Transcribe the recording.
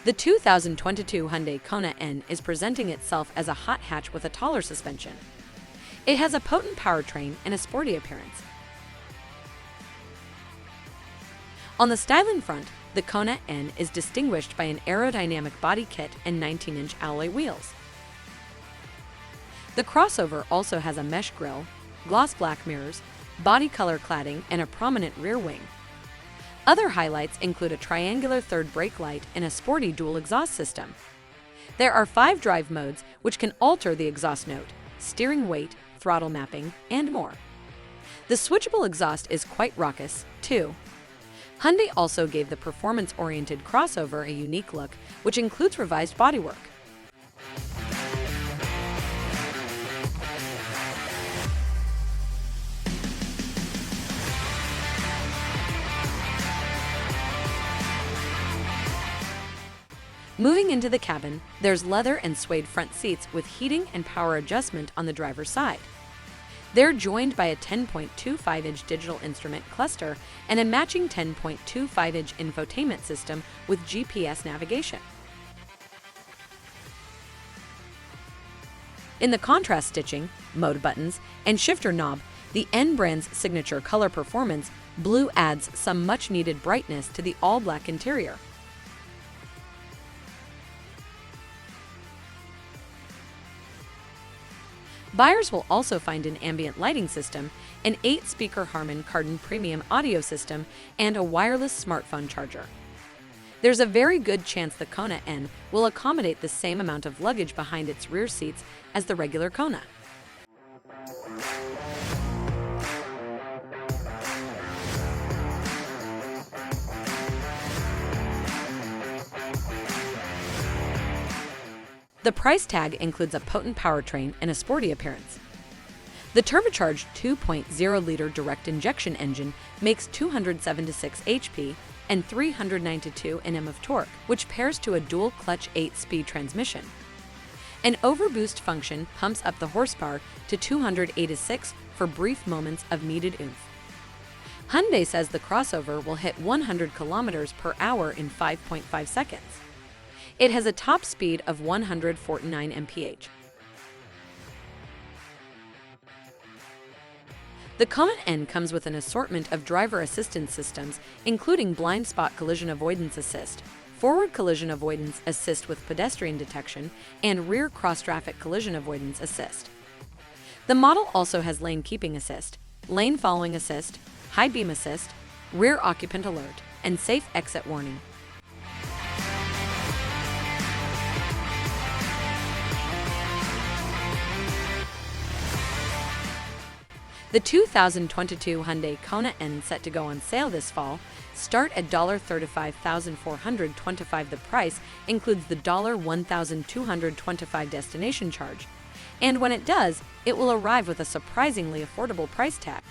The 2022 Hyundai Kona N is presenting itself as a hot hatch with a taller suspension. It has a potent powertrain and a sporty appearance. On the styling front, the Kona N is distinguished by an aerodynamic body kit and 19-inch alloy wheels. The crossover also has a mesh grille, gloss black mirrors, body color cladding, and a prominent rear wing. Other highlights include a triangular third brake light and a sporty dual exhaust system. There are 5 drive modes which can alter the exhaust note, steering weight, throttle mapping, and more. The switchable exhaust is quite raucous, too. Hyundai also gave the performance-oriented crossover a unique look, which includes revised bodywork. Moving into the cabin, there's leather and suede front seats with heating and power adjustment on the driver's side. They're joined by a 10.25-inch digital instrument cluster and a matching 10.25-inch infotainment system with GPS navigation. In the contrast stitching, mode buttons, and shifter knob, the N brand's signature color performance, blue adds some much-needed brightness to the all-black interior. Buyers will also find an ambient lighting system, an 8-speaker Harman Kardon premium audio system, and a wireless smartphone charger. There's a very good chance the Kona N will accommodate the same amount of luggage behind its rear seats as the regular Kona. The price tag includes a potent powertrain and a sporty appearance. The turbocharged 2.0-liter direct injection engine makes 276 HP and 392 Nm of torque, which pairs to a dual-clutch 8-speed transmission. An overboost function pumps up the horsepower to 286 for brief moments of needed oomph. Hyundai says the crossover will hit 100 km/h in 5.5 seconds. It has a top speed of 149 mph. The Kona N comes with an assortment of driver assistance systems, including blind spot collision avoidance assist, forward collision avoidance assist with pedestrian detection, and rear cross-traffic collision avoidance assist. The model also has lane keeping assist, lane following assist, high beam assist, rear occupant alert, and safe exit warning. The 2022 Hyundai Kona N set to go on sale this fall start at $35,425. The price includes the $1,225 destination charge. And when it does, it will arrive with a surprisingly affordable price tag.